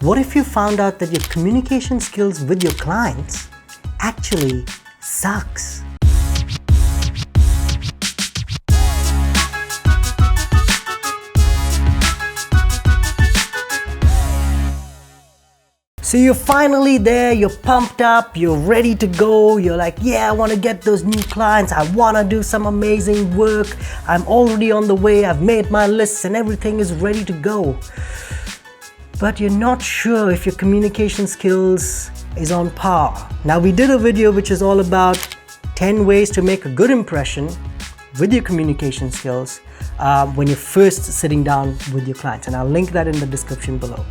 What if you found out that your communication skills with your clients actually sucks? So you're finally there, you're pumped up, you're ready to go, you're like, yeah, I want to get those new clients, I want to do some amazing work, I'm already on the way, I've made my lists and everything is ready to go. But you're not sure if your communication skills is on par. Now we did a video which is all about 10 ways to make a good impression with your communication skills when you're first sitting down with your clients, and I'll link that in the description below.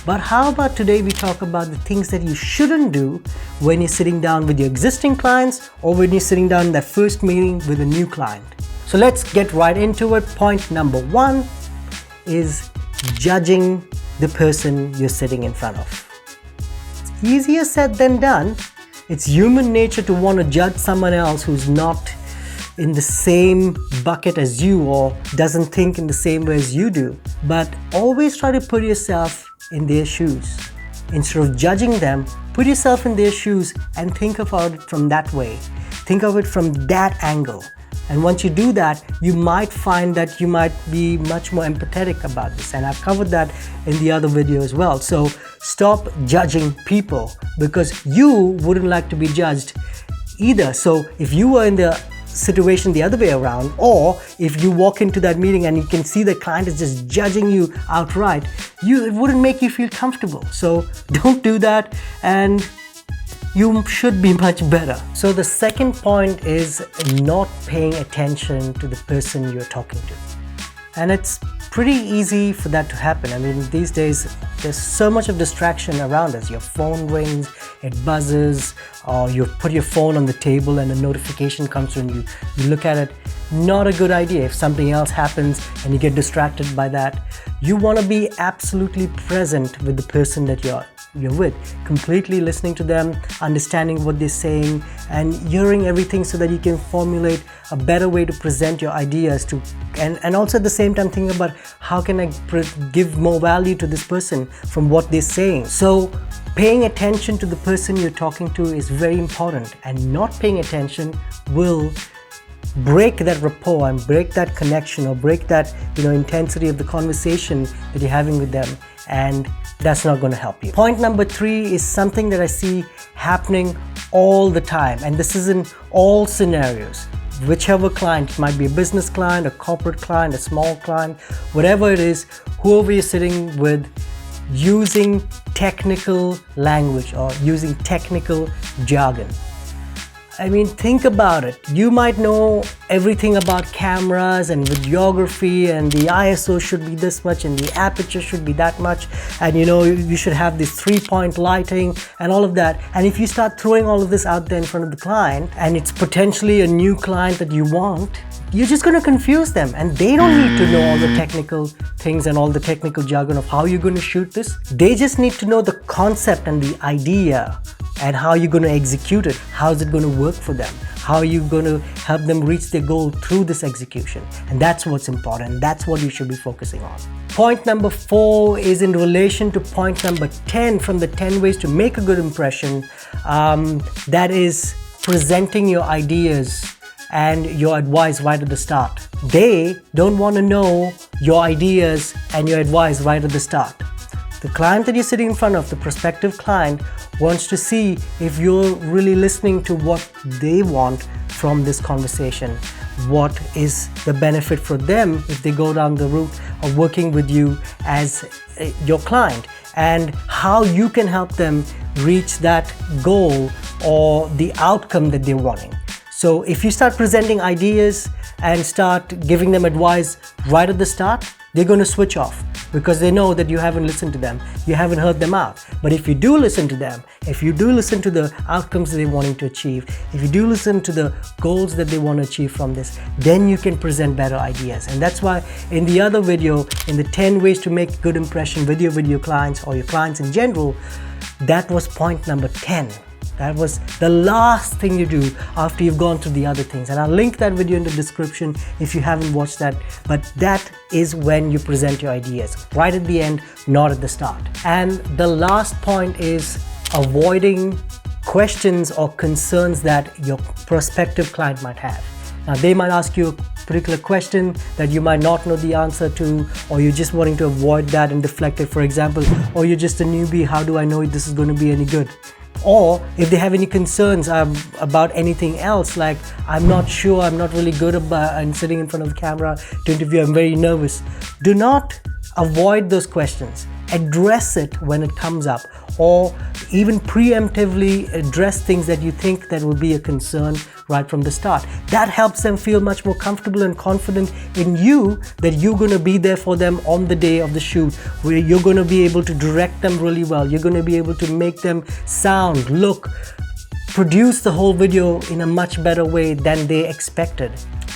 But how about today we talk about the things that you shouldn't do when you're sitting down with your existing clients or when you're sitting down in that first meeting with a new client. So let's get right into it. Point number 1 is judging the person you're sitting in front of. It's easier said than done. It's human nature to want to judge someone else who's not in the same bucket as you or doesn't think in the same way as you do. But always try to put yourself in their shoes. Instead of judging them, put yourself in their shoes and think about it from that way. Think of it from that angle. And once you do that, you might find that you might be much more empathetic about this. And I've covered that in the other video as well. So stop judging people because you wouldn't like to be judged either. So if you were in the situation the other way around, or if you walk into that meeting and you can see the client is just judging you outright, it wouldn't make you feel comfortable. So don't do that, and you should be much better. So the second point is not paying attention to the person you're talking to. And it's pretty easy for that to happen. I mean, these days, there's so much of distraction around us. Your phone rings, it buzzes, or you put your phone on the table and a notification comes through and you look at it. Not a good idea. If something else happens and you get distracted by that, you want to be absolutely present with the person that you're with, completely listening to them, understanding what they're saying, and hearing everything so that you can formulate a better way to present your ideas to, and also at the same time thinking about how can I give more value to this person from what they're saying. So paying attention to the person you're talking to is very important, and not paying attention will break that rapport and break that connection or break that intensity of the conversation that you're having with them, and that's not going to help you. Point number 3 is something that I see happening all the time, and this is in all scenarios. Whichever client, it might be a business client, a corporate client, a small client, whatever it is, whoever you're sitting with, using technical language or using technical jargon. I mean, think about it. You might know everything about cameras and videography, and the ISO should be this much and the aperture should be that much, and you should have this 3-point lighting and all of that. And if you start throwing all of this out there in front of the client, and it's potentially a new client that you want, you're just going to confuse them, and they don't need to know all the technical things and all the technical jargon of how you're going to shoot this. They just need to know the concept and the idea and how you're going to execute it. How is it going to work for them? How are you going to help them reach their goal through this execution? And that's what's important. That's what you should be focusing on. Point number 4 is in relation to point number 10 from the 10 ways to make a good impression. That is presenting your ideas and your advice right at the start. They don't want to know your ideas and your advice right at the start. The client that you're sitting in front of, the prospective client, wants to see if you're really listening to what they want from this conversation. What is the benefit for them if they go down the route of working with you as your client, and how you can help them reach that goal or the outcome that they're wanting. So if you start presenting ideas and start giving them advice right at the start, they're going to switch off because they know that you haven't listened to them, you haven't heard them out. But if you do listen to them, if you do listen to the outcomes that they're wanting to achieve, if you do listen to the goals that they want to achieve from this, then you can present better ideas. And that's why in the other video, in the 10 ways to make good impression with your clients or your clients in general, that was point number 10. That was the last thing you do after you've gone through the other things. And I'll link that video in the description if you haven't watched that. But that is when you present your ideas, right at the end, not at the start. And the last point is avoiding questions or concerns that your prospective client might have. Now, they might ask you a particular question that you might not know the answer to, or you're just wanting to avoid that and deflect it. For example, or you're just a newbie, how do I know this is going to be any good? Or if they have any concerns about anything else, like I'm not sure, I'm not really good about and sitting in front of the camera to interview, I'm very nervous. Do not avoid those questions. Address it when it comes up, or even preemptively address things that you think that will be a concern right from the start. That helps them feel much more comfortable and confident in you, that you're going to be there for them on the day of the shoot, where you're going to be able to direct them really well. You're going to be able to make them sound, look, produce the whole video in a much better way than they expected.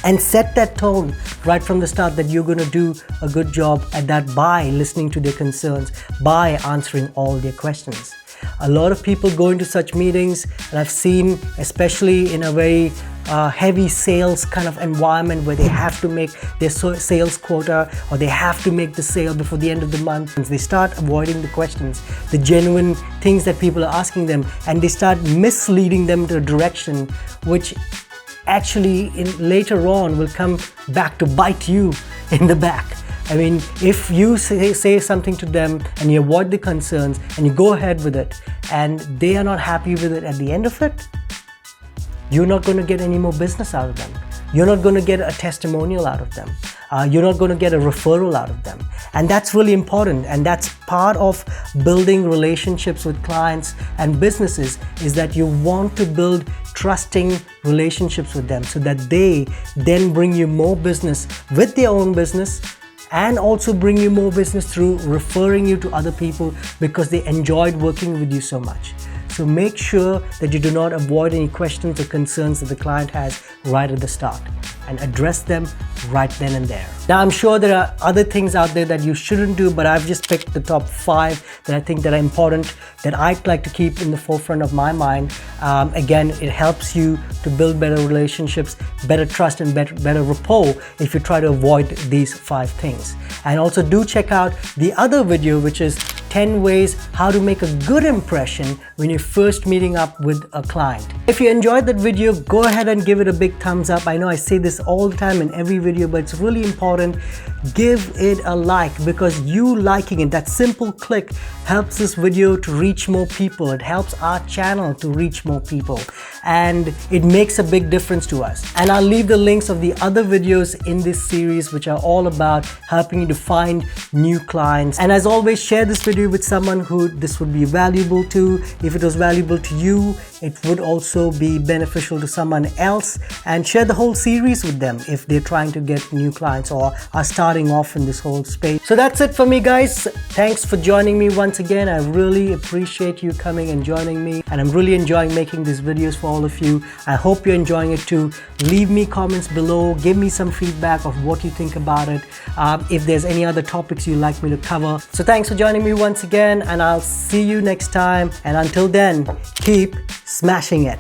And set that tone right from the start that you're going to do a good job at that by listening to their concerns, by answering all their questions. A lot of people go into such meetings, and I've seen, especially in a very heavy sales kind of environment where they have to make their sales quota, or they have to make the sale before the end of the month. They start avoiding the questions, the genuine things that people are asking them, and they start misleading them to a direction which actually later on will come back to bite you in the back. I mean, if you say something to them and you avoid the concerns and you go ahead with it and they are not happy with it at the end of it, you're not going to get any more business out of them. You're not going to get a testimonial out of them. You're not going to get a referral out of them. And that's really important. And that's part of building relationships with clients and businesses, is that you want to build trusting relationships with them so that they then bring you more business with their own business, and also bring you more business through referring you to other people because they enjoyed working with you so much. So make sure that you do not avoid any questions or concerns that the client has right at the start, and address them right then and there. Now, I'm sure there are other things out there that you shouldn't do, but I've just picked the top 5 that I think that are important, that I'd like to keep in the forefront of my mind. Again, it helps you to build better relationships, better trust, and better rapport if you try to avoid these 5 things. And also do check out the other video, which is 10 ways how to make a good impression when you're first meeting up with a client. If you enjoyed that video, go ahead and give it a big thumbs up. I know I say this all the time in every video, but it's really important. Give it a like, because you liking it, that simple click, helps this video to reach more people. It helps our channel to reach more people, and it makes a big difference to us. And I'll leave the links of the other videos in this series, which are all about helping you to find new clients. And as always, share this video with someone who this would be valuable to. If it was valuable to you, it would also be beneficial to someone else, and share the whole series with them if they're trying to get new clients or are starting off in this whole space. So that's it for me, guys. Thanks for joining me once again. I really appreciate you coming and joining me, and I'm really enjoying making these videos for all of you. I hope you're enjoying it too. Leave me comments below, give me some feedback of what you think about it, if there's any other topics you'd like me to cover. So thanks for joining me once again, and I'll see you next time, and until then, keep smashing it.